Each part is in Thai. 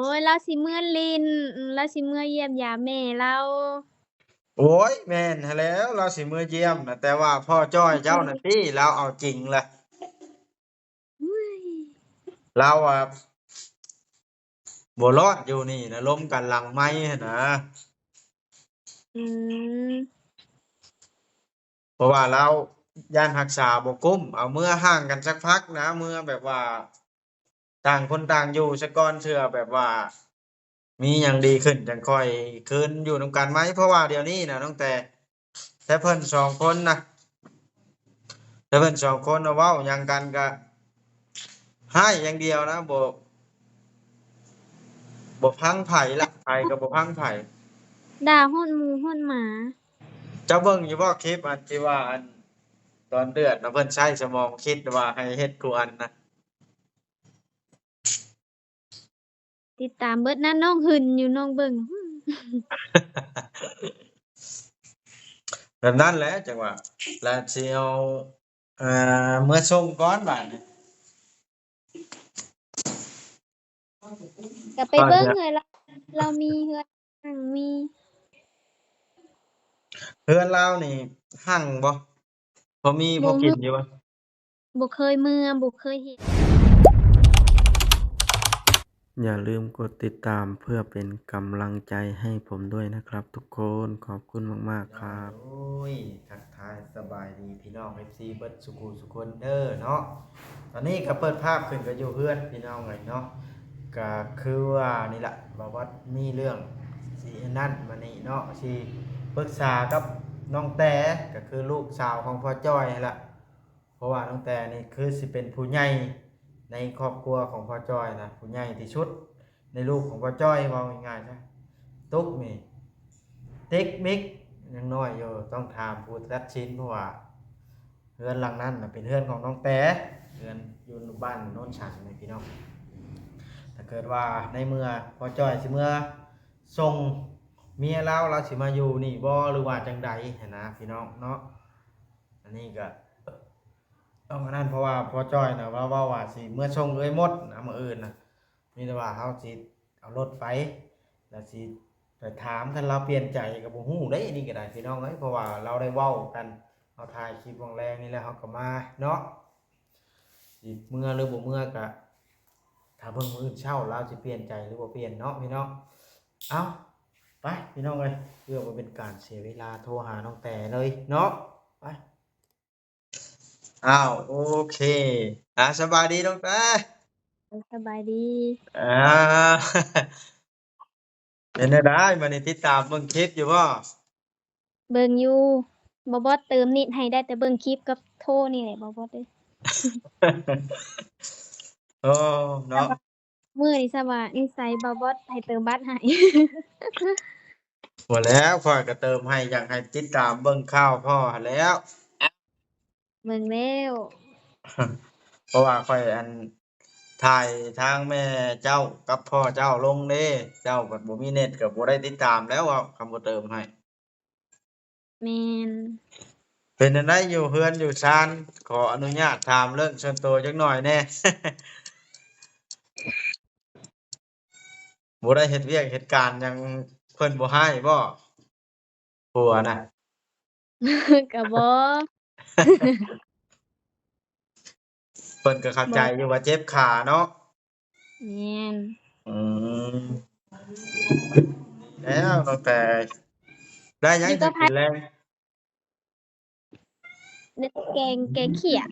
โอ้ยเราสิเมื่อลินเราสิเมื่อเยี่ยมยามแม่เราโอ้ยแม่นหั้นแหล้วเราสิมื้อเยี่ยมน่ะแต่ว่าพ่อจ้อยเจ้าน่ะติเราเอาจริงแหละอุ้ยเราอะบ่รอดอยู่นี่นะล้มกันหลังไม้หั้นนะอืมเพราะว่าเราย่านรักษาบ่กุ้มเอาเมื่อห่างกันสักพักนะเมื่อแบบว่าต่างคนต่างอยู่ซะก่อนเทื่อแบบว่ามีหยังดีขึ้นจังค่อยคืนอยู่นำกันไหมเพราะว่าเดี๋ยวนี้น่ะตั้งแต่เพิ่น2คนน่ะแต่เพิ่น2คนน่ะเว้าหยังกันก็ให้อย่างเดียวนะบ่พังไผล่ะไผก็บ่พังไผ ด่าฮอดหมูฮอดหมาเจ้าเบิ่งอยู่บ่คลิปอันที่ว่าอันตอนเดือดนะเพิ่นใช้สมองคิดว่าให้เฮ็ดกูอันนะ ติดตามเบิดนั้นน้องหึ่นอยู่น้องเบิ่ง แบบนั้นแหละจังว่าแล้วสิเอาเอ่เมื่อส่งก่อนบาดนี้ก็ไปเบิ่งเฮ้ยเรามีเฮือนหั้งมีเฮือนเรานี่หั่งบ่พอมีพอบ่มือกินอยู่บ่บ่เคยเมื่อบ่เคยเห็นอย่าลืมกดติดตามเพื่อเป็นกำลังใจให้ผมด้วยนะครับทุกคนขอบคุณมากๆครับ โอ้ยทักทายสบายดีพี่น้อง FC เบิดสุขุสุคนเด้อเนาะตอนนี้ก็เปิดภาพขึ้นก็อยู่เฮือนพี่น้องไงเนาะก็คือว่านี่ล่ะบอกว่ามีเรื่องสิอันนั้นมานี่เนาะสิปรึกษากับน้องแต่ก็คือลูกสาวของพ่อจ้อยนั่นล่ะเพราะว่าน้องแต่นี่คือสิเป็นผู้ใหญ่ในครอบครัวของพ่อจ้อยนะผู้ใหญ่ที่สุดในลูกของพ่อจ้อยว่าง่ายๆซะตุ๊กนี่ติ๊กมิกยังน้อยอยู่ต้องถามผู้ตัดสินเพราะว่าเรือนหลังนั้นน่ะเป็นเรือนของน้องแต่เรือนอยู่บ้านโน้นฉันนี่พี่น้องถ้าเกิดว่าในเมื่อพ่อจ้อยสิเมื่อส่งเมียเราสิมาอยู่นี่บ่หรือว่าจังใดหั้นนะพี่น้องเนาะอันนี้ก็ ต้องอันนั้นเพราะว่าพ่อจ้อยนะว่าสิเมื่อส่งเอ้ยหมดนะมื้ออื่นน่ะมีแต่ว่าเฮาสิเอารถไปแล้วสิไปถามคันเราเปลี่ยนใจก็บ่ฮู้เด้นี่ก็ได้พี่น้องเอ้ยเพราะว่าเราได้เว้ากันเฮาถ่ายคลิปวังแรงนี่แล้วเฮาก็มาเนาะสิเมื่อหรือบ่เมื่อก็ถ้าเบิ่งมื้ออื่นเช้าเราสิเปลี่ยนใจหรือบ่เปลี่ยนเนาะพี่น้องเอ้าไปพี่น้องเอ้ยเพื่อบ่เป็นการเสียเวลาโทรหาน้องแต่เลยเนาะไป อ้าวโอเคสบายดีน้องแต่สบายดีอ่าเป็นจั่งใดมื้อนี้ติดตามเบิ่งคลิปอยู่บ่ เบิ่งอยู่บ่บ่เติมนิดให้ได้แต่เบิ่งคลิปกับโทรนี่แหละบ่บ่เด้อ โอ้เนาะแต่ว่ามื้อนี้ซะว่านิสัยบ่บ่ให้เติมบัตรให้ บ่แล้วข้อยก็เติมให้อยากให้ติดตามเบิ่งข่าวพ่อหั้นแหล้ว เบิ่งแล้ว เพราะว่าข้อยอันถ่ายทางแม่เจ้ากับพ่อเจ้าลงเด้เจ้าบัดบ่มีเน็ตก็บ่ได้ติดตามแล้วเว้าคำบ่เติมให้แม่น เป็นจั่งใดอยู่เรือนอยู่ชานขออนุญาตถามเรื่องส่วนตัวจักหน่อยแหน่ บ่ได้เฮ็ดเวียกเฮ็ดการหยังเพิ่นบ่ให้บ่ผัวน่ะ ก็บ่ เพิ่นก็เข้าใจบ่อยู่ว่าเจ็บขาเนาะแม่นอืมแล้วตั้งแต่ได้หยังสิอยู่กับไผกินแลงแกงเขียด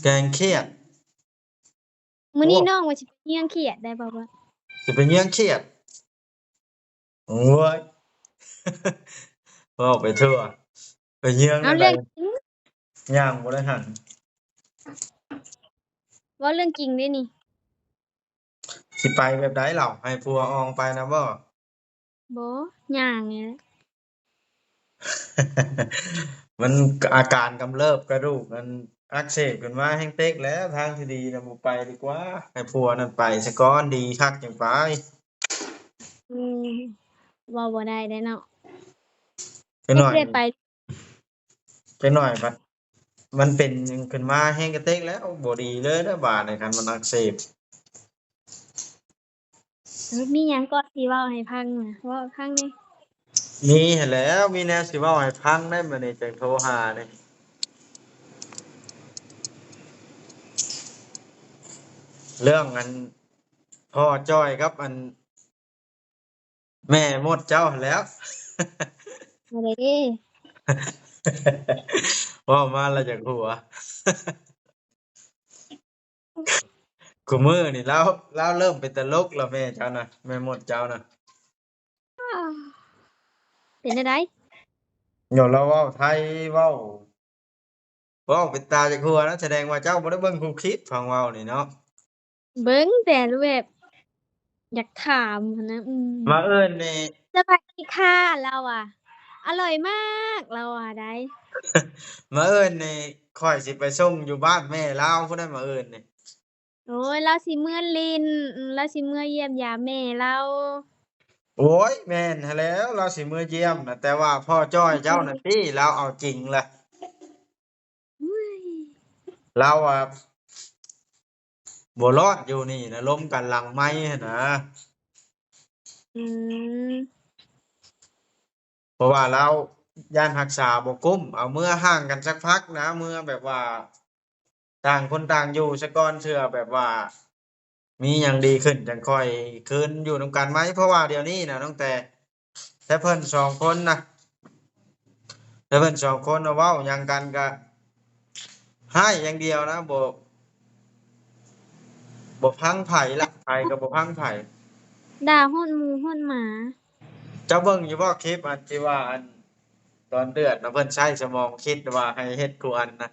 แกงเขียดมื้อโอ้นี้น้องว่าสิไปเลี้ยงเขียดได้บ่บ่สิไปเยื้องเขียดโอ้ยเว้าไปทั่วไปเยื้องเอาอันใดเรื่องจริงย่างบ่ได้หั่นเว้าเรื่องจริงเด้นี่สิไปแบบใดเหล่าให้ผัวอองไปนำบ่ บ่ย่างนี่แหละ มันอาการกำเริบกระดูกมันอักเสบขึ้นมาแฮ่งเต๊กแล้วทางที่ดีน่ะบ่ไปดีกว่าให้ผัวนั่นไปซะก่อนดีคักจังไปอืมเว้าบ่ได้เด้เนาะจักหน่อยยังสิได้ไปจักหน่อยบัดมันเป็นขึ้นมาแฮ่งกระเต๊กแล้วบ่ดีเลยเด้อบาดนี้คันมันอักเสบ มีหยังก็สิเว้าให้ฟังน่ะเว้าให้ฟังแหน่มีหั้นแหล้วมีแนวสิเว้าให้ฟังได้มื้อนี้จังโทรหานี่เรื่องอันพ่อจ้อยกับอันแม่มดเจ้าหั้นแหล้ว บ่ได้เด้ เว้ามาแล้วจักหัว คุมื้อนี่เลาเริ่มเป็นตลกแล้วแม่เจ้าน่ะแม่มดเจ้าน่ะ เป็นจั่งใดเดี๋ยวเราเว้าไทยเว้าเป็นตาจักหัวนะแสดงว่าเจ้าบ่ได้เบิ่งคุคลิปฟังเว้านี่เนาะเบิ่งแต่แบบอยากถามหั้นนะมาเอิ้นนี่ สวัสดีค่ะเราอะอร่อยมากเราอะได้ มาเอิ้นนี่ข้อยสิไปส่งอยู่บ้านแม่เลาพุ่นน่ะมาเอิ้นนี่โอ้ยเราสิเมื่อลิ้นเราสิเมื่อเยี่ยมยามแม่เราโอ้ยแม่นหั้นแหล้วเราสิมื้อเยี่ยมน่ะแต่ว่าพ่อจ้อยเจ้าน่ะติเลาเอาจริงแหละอุ๊ยเราอะบ่รอดอยู่นี่นะล้มกันหลังไมค์หั้นนะอืมเพราะว่าเราย้านรักษาบ่กุมเอาเมื่อห่างกันสักพักนะเมื่อแบบว่าต่างคนต่างอยู่ซะก่อนเทื่อแบบว่ามีหยังดีขึ้นจังค่อยคืนอยู่นำกันไหมเพราะว่าเดี๋ยวนี้น่ะตั้งแต่เพิ่นสองคนน่ะแต่เพิ่นสองคนน่ะเว้าหยังกันก็ให้อย่างเดียวนะบ่พังไผล่ะไผก็บ่พังไผ ด่าฮอดหมูฮอดหมาเจ้าเบิ่งอยู่บ่คลิปอันที่ว่าอันตอนเดือดนะเพิ่นใช้สมองคิดว่าให้เฮ็ดกูอันนะ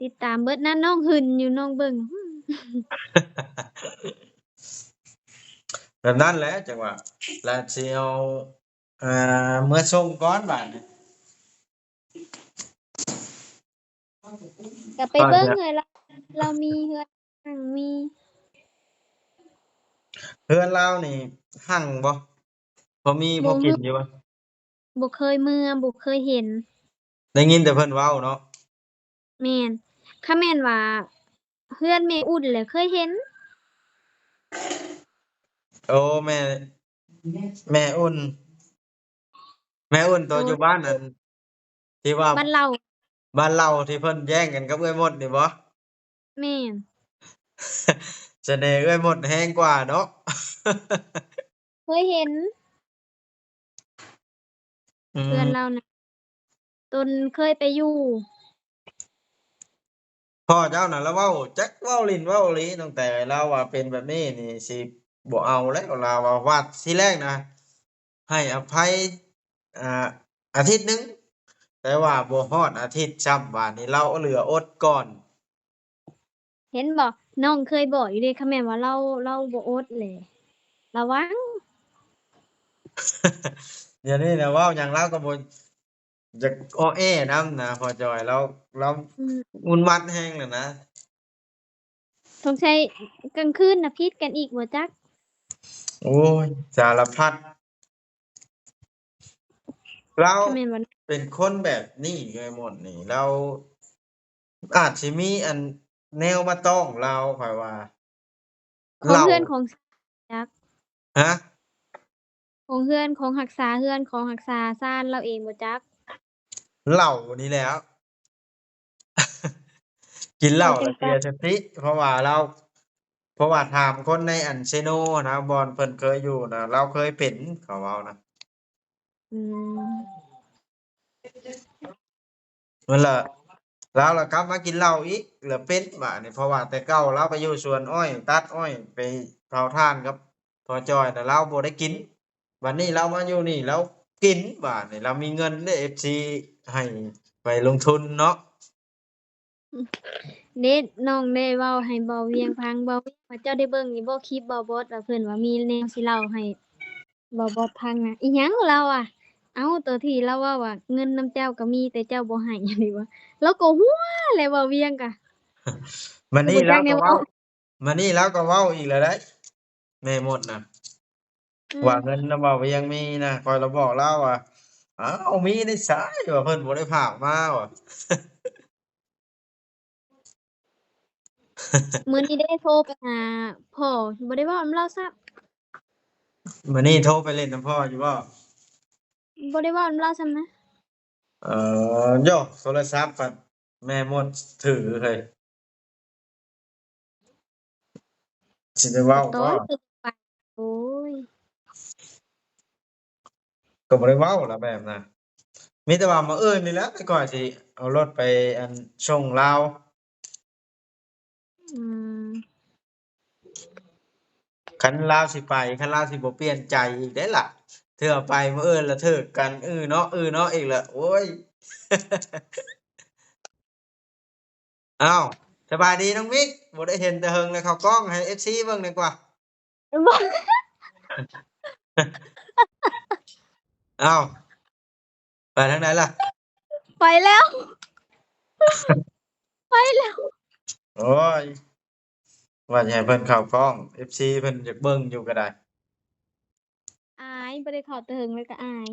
ติดตามเบิดนั้นน้องหึ่นอยู่น้องเบิ่ง แบบนั้นแหละจังว่าแล้วสิเอาเมื่อส่งก่อนบาดนี้ก็ไปเบิ่งเลยเรามีเฮือนหั่งมี เฮือนเรานี่หั่งบ่พอมีพอบ่มือกินอยู่บ่บ่เคยเมื่อบ่เคยเห็นได้ยินแต่เพิ่นเว้าเนาะแม่นคันแม่นว่าเฮือนแม่อุ่นแหละเคยเห็นโอ้แม่อุ่นแม่อุ่นตอนอยู่โดบ้านนั่นที่ว่าบ้านเราบ้านเราที่เพิ่นแย่งกันกับเอื้อยมดนี่บ่ แม่น เสน่ห์เอื้อยมดแรงกว่าเนาะ เคยเห็นอืเฮือนเราม น่ะตนเคยไปอยู่พ่อเจ้าน่ะแล้วเว้าจักเว้าลิ้นเว้าหลีตั้งแต่เราว่าเป็นแบบนี้นี่สิบ่เอาแล้วเราว่าทีแรกนะให้อภัยอ่าอาทิตย์หนึ่งแต่ว่าบ่ฮอดอาทิตย์ซ้ำว่านี่เราเหลืออดก่อน เห็นบ่น้องเคยบอกอยู่เดะคันแม่นว่าเราบ่อดแหละระวัง เดี๋ยวนี้น่ะเว้าหยังเราก็บ่อยากอ้อแอนำนะพ่อจอยเราอืมงุนมัดแรงแล้วนะสงสัยกลางคืนน่ะพิดกันอีกบ่จักโอ้ยสารพัดเราคันแม่นว่าเป็นคนแบบนี้ไงหมดนี่เราอาจสิมีอันแนวมาต้องเราข้อยว่าของเหล้าเฮือนของจักฮะของเฮือนของรักษาเฮือนของรักษาซ่านเราเองบ่จักเหล้านี่แหล้วกินเหล้าแล้วเสีเว้าจังซั้นยสติเพราะว่าถามคนในอันเซโนนะบอนเพิ่นเคยอยู่นะเราเคยเป็นเขาเว้านะอืมนั่นล่ะแล้วเรากลับมากินเหล้าอีกแล้วเป็นบัดนี้เพราะว่าแต่เก่าเราไปอยู่สวนอ้อยตัดอ้อยไปเผาถ่านกับพ่อจ้อยน่ะเราบ่ได้กินบัดนี้เรามาอยู่นี่เรากินบัดนี้เรามีเงินเด้ FC ให้ไปลงทุนเนาะ เด้น้องได้เว้าให้เบาเวียงฟังเบาเวียงว่าเจ้าได้เบิ่งอยู่บ่คลิปเบาบอสว่าเพิ่นว่ามีแนวสิเล่าให้เบาบอสฟังน่ะอิหยังเราอะเอ้าตัวที่เราเว้าว่าเงินนำเจ้าก็มีแต่เจ้าบ่ให้อันนี้ว่าเราก็หัวเลยเว้าเวียงกะมื้อนี้ก็บ่จักแนวเว้ามื้อนี้เราก็เว้าอีกแล้วได้แม่มดน่ะอืมว่าเงินน่ะเว้าว่ายังมีนะข้อยละบอกเลาว่าอ้าวมีได้ไสว่าเพิ่นบ่ได้ฝากมาว่ะ มื้อนี้ได้โทรไปหาพ่อบ่ได้เว้านำเลาซับมื้อนี้โทรไปเล่นนำพ่ออยู่บ่บ่ได้เว้านำเลาซ้ำนะโยโทรศัพท์บัดแม่มดถือเฮ้ยสิได้เว้าก็ตอบ่นคือไปโอ้ยก็บ่ได้เว้าล่ะแบบน่ะมีแต่ว่ามื้ออื่นนี่แหละแต่ก่อนสิเอารถไปอันส่งลาวอืมคันลาวสิไปคันลาวสิบ่เปลี่ยนใจอีกเด้ล่ะเทื่อไปมื้ออื่นแล้วถึกกันเนาะอีกแล้วโอ๊ยอ้าวสบายดีน้องมิกบ่ได้เห็นแต่เฮิงเลยเข้ากล้องให้ FC เบิ่งดีกว่า บ่ อ้าวไปทางไหนล่ะไปแล้วไปแล้ว โอ้ยว่าสิให้เพิ่นเข้ากล้อง FC เพิ่นอยากเบิ่งอยู่ก็ได้ อายบ่ได้เข้าแต่เฮิงเลยก็อาย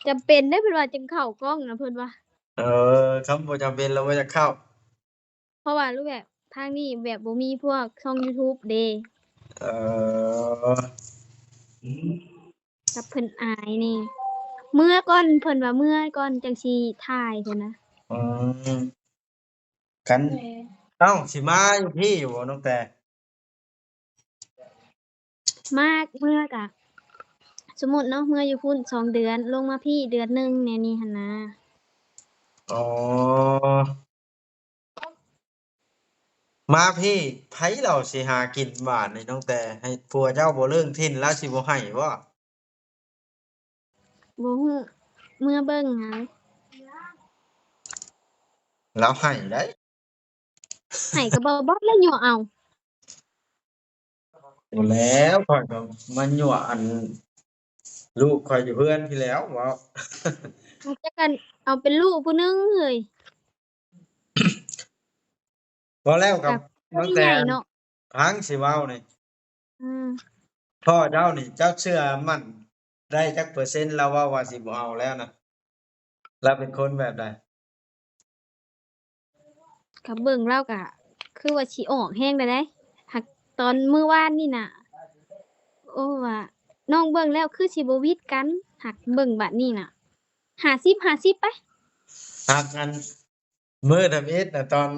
จำเป็นเด้เพิ่นว่าจึงเข้ากล้องนะเพิ่นว่าเอคำบ่จำเป็นเราบ่อยากเข้าเพราะว่ารูปแบบทางนี้แบบบ่มีพวกช่องยูทูบเดะเออกับเพิ่นอายนี่เมื่อก่อนเพิ่นว่าเมื่อก่อนจังสิถ่ายพู้นนะอืมคันเอ้าสิมาอยู่พี่อยู่บ่น้องแต่มากเมื่อกะสมมุติเนาะเมื่ออยู่พุ่น2เดือนลงมาพี่เดือนหนึ่งแนวนี้หั้นนะอ๋อมาพี่ไผเหล่าสิหากินบาดนี่น้องแต่ให้ผัวเจ้าบ่เลิงถิ่นแล้วสิบ่ให้บ่บ่ฮู้เมื่อเบิ่งหาเลาให้ได้ให้ก็บ่บ่แล้วยั่วเอา บ่แล้วข้อยก็มายั่วอันลูกข้อยอยู่เฮือนพี่แหล้วเว้า เอาจักกันเอาเป็นลูกผู้หนึงเฮ้ยบ่แล้วกับกับคน้องนใหแต่ญ่เนาะพังสิเว้านี่อืมพ่อเจ้านี่เจ้าเชื่อมั่นได้จักเปอร์เซ็นต์แล้วว่าสิบ่เอาแล้วนะเราเป็นคนแบบใดก็เบิ่งแล้วก็คือว่าสิออกแรงได้เดะหักตอนมื้อวานนี่น่ะโอ้ว่าน้องเบิ่งแล้วคือสิบ่หวิดกันหักเบิ่งบัดนี้น่ะ50-50ไปหากอันมื้อทำอิฐน่ะตอน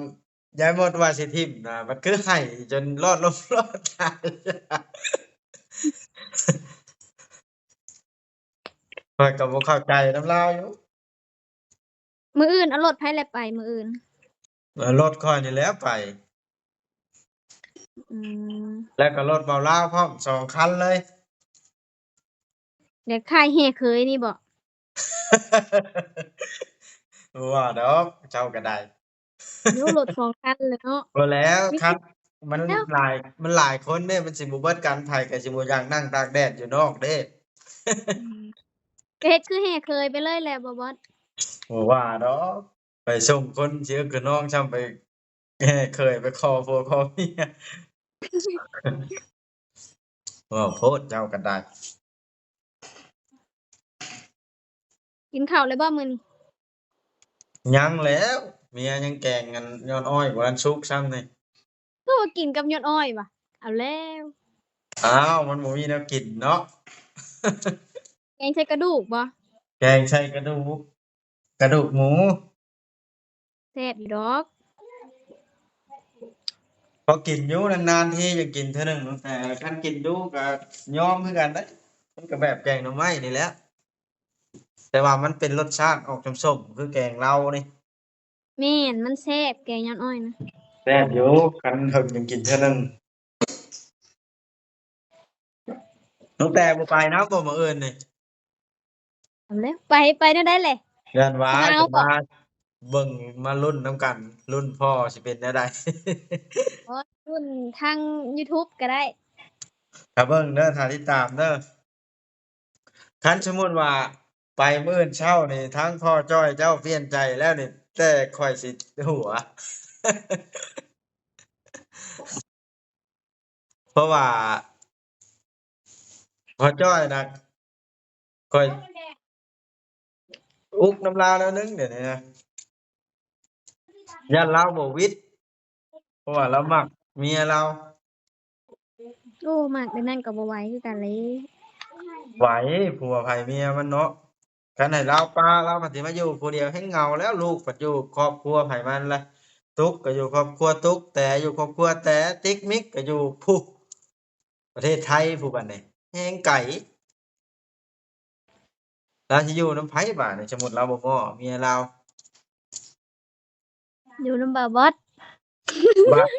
ยายมดว่าสิทิ่มน่ะมันคือให้จนรอดล้มรอดตายข้อยก็บ่เข้าใจนำเลาอยู่มื้ออื่นเอารถไผแล่ไปมื้ออื่นรถข้อยนี่แหล้วไปอืมแล้วก็รถเบาลาวพร้อม2คันเลย เดี๋ยวค่ายแห่เคยนี่บ่ บ่ว่าดอกเจ้าก็ได้ เดี๋ยวรถ2คันเลยเนาะบ่แล้ววิธีคันมันแล้วหลายมันหลายคนเด้มันสิบ่เบิดกันไผก็สิบ่อยากนั่งตากแดดอยู่นอกเด้ อืมก็เฮ็ดคือแห่เคยไปเลยแหละบ่บอสบ่ว่าดอกไปส่งคนสิเอาคือน้องซ้ำไปเคยไปขอผัวขอเมียเว้าโพดเจ้าก็ได้กินข้าวแล้วบ่มื้อนี้ยังแล้วเมียยังแกงกันย้อนอ้อยบ่ทันสุกซ้ำนี่คือว่ากินกับยอดอ้อยว่ะเอาแล้วอ้าวมันบ่มีแนวกินเนาะ แกงใส่กระดูกบ่แกงใส่กระดูกหมูแซ่บอยู่ดอกพอกินอยู่นานๆทีจะกินเทื่อหนึ่งแต่คันกินอยู่ก็ยอมคือกันเด้อมันก็แบบแกงหน่อไม้นี่แหละแต่ว่ามันเป็นรสชาติออกส้มๆคือแกงเลานี่แม่นมันแซ่บแกงยอดอ้อยนะแซ่บอยู่คันถึงยังกินเทื่อหนึ่งตั้งแต่บ่ไปนำบ่มื้ออื่นนี่เอาแล้วไปแนวใดแหละย้านว่ามาเอาบ่จะมาเบิ่งมาลุ้นนำกันลุ้นพ่อสิเป็นแนวใด บ่รุ่นทางยูทูบก็ได้ ถ้าเบิ่งเด้อถ้าติดตามเด้อคันสมมุติว่าไปมื้ออื่นเช้านี่ทั้งพ่อจ้อยเจ้าเปลี่ยนใจแล้วนี่แต่ข้อยสิหัว เพราะว่าพ่อจ้อยน่ะข้อยอุกน้ำลาวแล้วนึงเดี๋ยวนี้นะ ยันเราบ่วิทย์เพราะว่าเรามักเมียเรา โอ้มักเดี๋ยวนั้นก็บ่ไหวคือกันเลย ไหวผัวไผเมียมันเนาะคันให้เราปาเรามันสิมาอยู่ผู้เดียวแฮงเหงาแล้วลูกปัดอยู่ครอบครัวไผมันล่ะตุ๊กก็อยู่ครอบครัวตุ๊กแต่อยู่ครอบครัวแต่ติ๊กมิกก็อยู่พุประเทศไทยผู้บัดนี้แฮงไกลเราสิอยู่นำไผบาดนี้สมมุติเราบ่ง้อเมียเรา อยู่นำบ่าวบอส บัด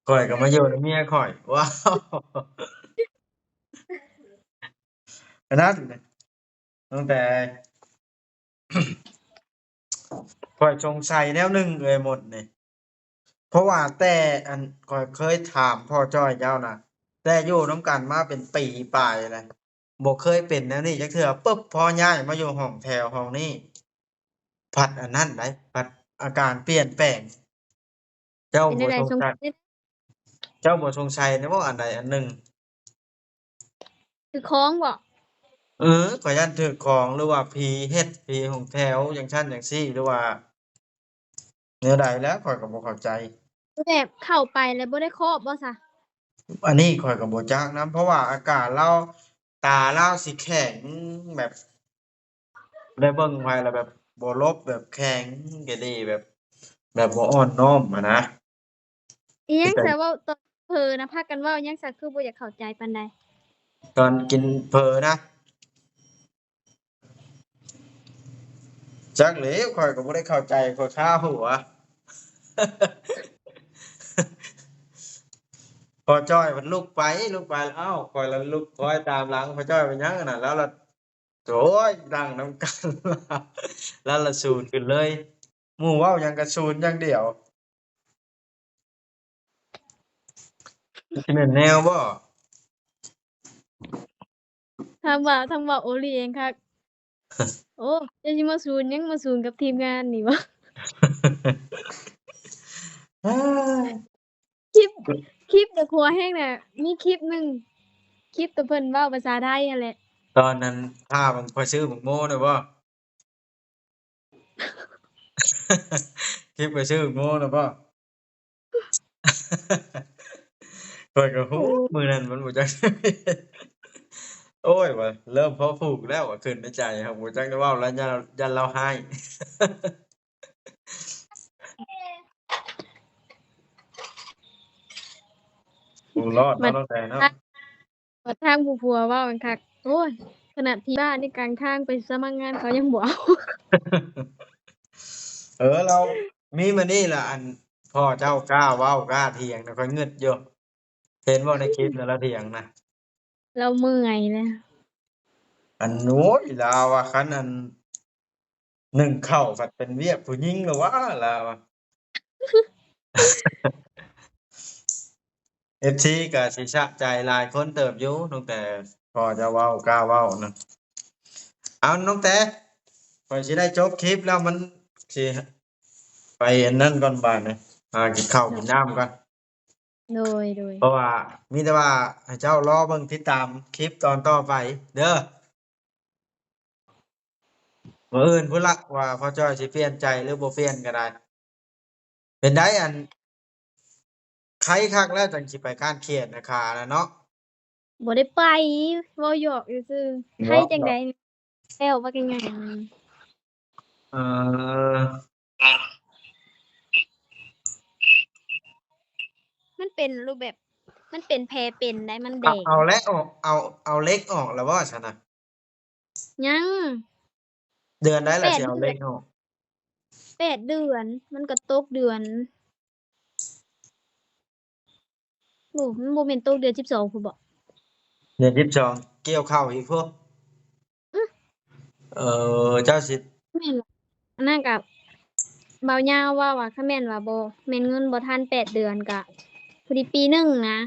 ข้อยก็มาอยู่นำเมียข้อยว้าวอันนั้นตั้งแต่ข้อยสงสัยแนวหนึ่งเลยหมดนี่ เพราะว่าแต่อันข้อยเคยถามพ่อจ้อยเจ้านะแต่อยู่นำกันมาเป็นปีปลายแล้วบ่เคยเป็นแนวนี้จักเทื่อปึ๊บพอย้ายมาอยู่ห้องแถวห้องนี้พัดอันนั้นได้พัดอาการเปลี่ยนแปลงเจ้าเป็นจั่งใดสง บ่สงสัยเจ้าบ่สงสัยในบ่อันใดอันหนึ่งคือของบ่ ข้อยยันถูกของหรือว่าผีเฮ็ดผีห้องแถวจังซั่นจังซี้หรือว่าแนวใดแล้วข้อยก็บ่เข้าใจ แบบเข้าไปแล้วบ่ได้ครอบบ่ซะ อันนี้ข้อยก็บ่จักนำเพราะว่าอากาศเราตาเราสิแข็งแบบได้เบิ่งไว้แล้วแบบบ่ลบแบบแข็งกะดีแบบบ่อ่อนน้อมอะนะอิหยังแต่ซะเว้าตอนเพ้อนะพากันเว้าอิหยังซะคือบ่อยากเข้าใจปานใดตอนกินเผลอนะจักแหล้วข้อยก็บ่ได้เข้าใจข้อยคาหัวพอจ้อยมันลุกไปแล้วอ้าวข้อยละลุกคล้อยตามหลังพอจ้อยไปหยังอันนั้นแล้วละโอ้ยนั่งนำกันแล้วละสูนขึ้นเลยหมู่เว้าหยังก็สูนอย่างเดียวสิแม่นแนวบ่ ทางว่าโอลีเองคักโอ้เจ้าสิมาซูนหยังมาซูนกับทีมงานนี่บ่ คลิปคลิปแต่ครัวแห้งน่ะมีคลิปหนึงคลิปแต่เพิ่นเว้าภาษาไทยนั่นแหละ ตอนนั้นพามันข้อยซื้อบักโม่น่ะบ่ คลิปข้อยซื้อบักโม่น่ะบ่ ข้อยก็ฮู้โอ้มื้อนั้นมันบ่จักโอ้ยว่าเริ่มพอผูกแล้วว่าขึ้นในใจครับบ่จักได้เว้าแล้วยันเราให้บ่รอดบัเนาะดตั้งแต่เนาะ ทางบัดทางผู้ผัวเว้ากันคักโอ้ยขนาดที่บ้านนี่กลางทางไปสมัครงานเขายังบ่เอา เรามีมื้อนี้ล่ะอันพ่อเจ้ากล้าเว้ากล้าเถียงน่ะข้อยงึดอยู่เห็นบ่ในคลิปนั่นเราเถียงน่ะ เราเมื่อยแล้วอันโน้ยลาวอะคันอันนึ่งข้าวผัดเป็นเวียกผู้หญิงเหรอวะลาวอะ FC ก็สิชะใจหลายคนเติบอยู่ตั้งแต่พอจะเว้ากล้าเว้านะเอาน้องแต่ข้อยสิได้จบคลิปแล้วมันสิไปอันนั้นก่อนบาดนี้กินข้าวกินน้ำก่อนโดยเพราะว่ามีแต่ว่าให้เจ้ารอเบิ่งติดตามคลิปตอนต่อไปเด้อมื้ออื่นพุ่นล่ะว่าพ่อจ้อยสิเปลี่ยนใจหรือบ่เปลี่ยนก็ได้เป็นไดอัน ไข้คักแล้วจังสิไปคร้านเขียดน่ะข่าน่ะเนาะบ่ได้ไปเว้าหยอกซื่อๆใครเนาะจังใดเนาะแล้วว่ากันหยังเออมันเป็นรูปแบบมันเป็นแผลเป็นได้มันแดงเอาแล็กออกเอาเล็กออกแล้วบ่ซั่นน่ะยังเดือนใดล่ะสิ8เอาเดือนเล็กออก8เดือนมันก็ตกเดือนโอ้มันบ่แม่นตกเดือน12พู้นบ่เดือน12เกี่ยวข้าวอีกพวกอื้อเอ่เจ้าสิแม่นล่ะอันนั้นก็บ่าวยาวว่าว่าคันแม่นว่าบ่แม่นเงินบ่ทัน8เดือนก็พอดีปีหนึ่งนะ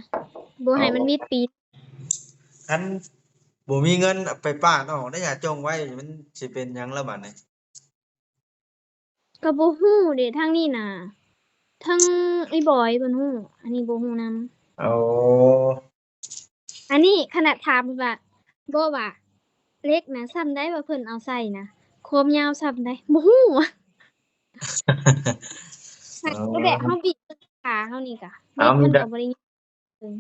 บ่เอาให้มันมีปี คันบ่มีเงินเอาไปป้านออกได้อย่าจงไว้มันสิเป็นหยังแล้วบัดนี้ก็บ่ฮู้เดะทางนี้น่ะทางไอ้บอยเพิ่นฮู้อันนี้บ่ฮู้นำอ๋ออันนี้ขนาดถามว่าบ่ว่าเหล็กน่ะส่ำใดว่าเพิ่นเอาใส่น่ะความยาวส่ำใดบ่ฮู้ หักก็แบบเฮาบีบขาเฮานี่ก็เน็เอาตมันก็บ่ได้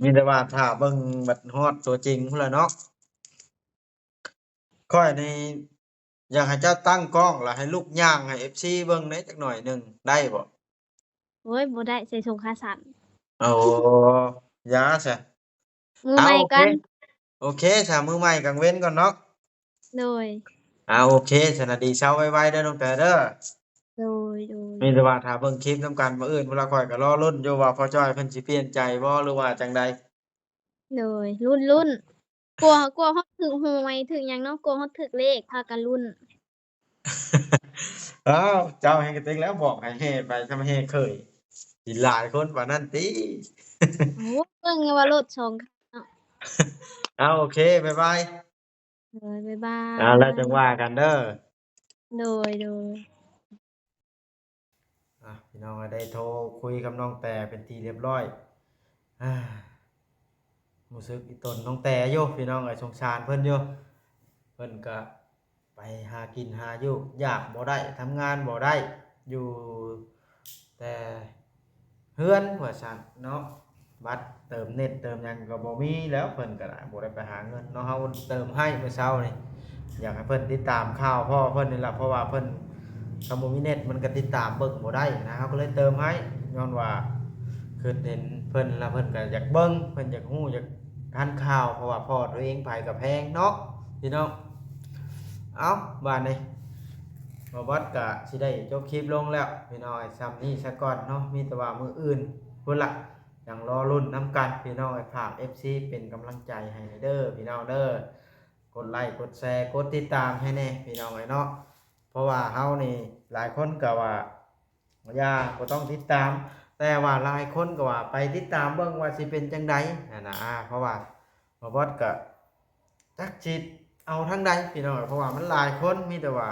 มีแต่ว่าถ้าเบิ่งบัดฮอดตัวจริงพุ่นล่ะเนาะข้อยนี่อยากให้เจ้าตั้งกล้องแล้วให้ลูกย่างให้ FC เบิ่งได้จักหน่อยหนึ่งได้บ่โอ้ยบ่ได้ใส่ทรงขาสั้นโอ้ยาซะมือใหม่โอเคก่อนโอเคถ้ามื้อใหม่กลางเว้นก่อนเนาะโดยโอเคสนะดีเช้าไวๆเด้อน้องแต่เด้อโดยโดยมีแต่ว่าถ้าเบิ่งคลิปนำกันมื้ออื่นพุ่นละข้อยก็รอลุ้นอยู่ว่าพ่อจ้อยเพิ่นสิเปลี่ยนใจบ่หรือว่าจังใด โดยลุ้นๆกลัวฮอดถึกหวยถึกหยังเนาะกลัวฮอดถึกเลขพากันลุ้น อ้าวเจ้าแฮ่งกระติกแล้วบอกให้เฮ็ดไปทำให้เคยสิหลายคนปานนั้นติ โอ้เบิ่งไงว่ารถ2คันเนาะ โอเคบ๊ายบายโดยบ๊ายบาแล้วจังยว่ากันเด้อโดยโดยพี่น้องก็ได้โทรคุยกับน้องแต่เป็นที่เรียบร้อยอารู้สึกอีตนน้องแต่อยู่พี่น้องเอ้ยสงสารเพิ่นอยู่เพิ่นก็ไปหากินหาอยู่อยากบ่ได้ทำงานบ่ได้อยู่แต่เฮือนว่าซั่นเนาะบัตรเติมเน็ตเติมหยังก็บ่มีแล้วเพิ่นก็ได้บ่ได้ไปหาเงินเนาะเฮาเติมให้เมื่อเช้านี่อยากให้เพิ่นติดตามข่าวพ่อเพิ่นนี่ล่ะเพราะว่าเพิ่นถ้าบ่มีเน็ตมันก็ติดตามเบิ่งบ่ได้นะเฮาก็เลยเติมให้ย้อนว่าคือเห็นเพิ่นแล้วเพิ่นก็อยากเบิ่งเพิ่นอยากฮู้อยากทันข่าวเพราะว่าพ่อตัวเองไผก็แพงเนาะพี่น้องเอาบาดนี้บ่วัดก็สิได้จบคลิปลงแล้วพี่น้องซ้ำนี้ซะก่อนเนาะมีแต่ว่ามื้ออื่นพุ่นล่ะยังรอลุ้นนำกันพี่น้องฝาก FC เป็นกำลังใจให้เด้อพี่น้องเด้อกดไลค์กดแชร์กดติดตามให้แน่พี่น้องเนาะ เพราะว่าเฮานี่หลายคนก็ว่าอย่าบ่ต้องติดตามแต่ว่าหลายคนก็ว่าไปติดตามเบิ่งว่าสิเป็นจังใดนั่นน่ะเพราะว่าบ่บอสก็จักสิเอาทางใดพี่น้องเพราะว่ามันหลายคนมีแต่ว่า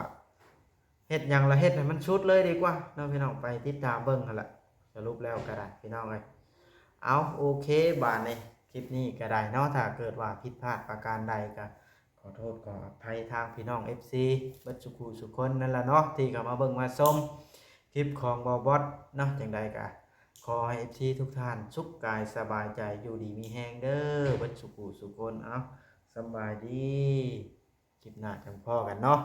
เฮ็ดหยังละเฮ็ดให้มันสุดเลยดีกว่าเนาะพี่น้องไปติดตามเบิ่งหั่นล่ะสรุปแล้วก็ได้พี่น้องเอ้ยเอาโอเคบาดนี้คลิปนี้ก็ได้เนาะถ้าเกิดว่าผิดพลาดประการใดก็ขอโทษขออภัยทางพี่น้อง FC เบิดสุขุสุคนนั่นล่ะเนาะที่เข้ามาเบิ่งมาชมคลิปของบ่บอสเนาะจังใดก็ขอให้ FC ทุกท่านสุขกายสบายใจอยู่ดีมีแฮงเด้อเบิดสุขุสุคนเอาสำบายดีคลิปหน้าจังพ้อกันเนาะ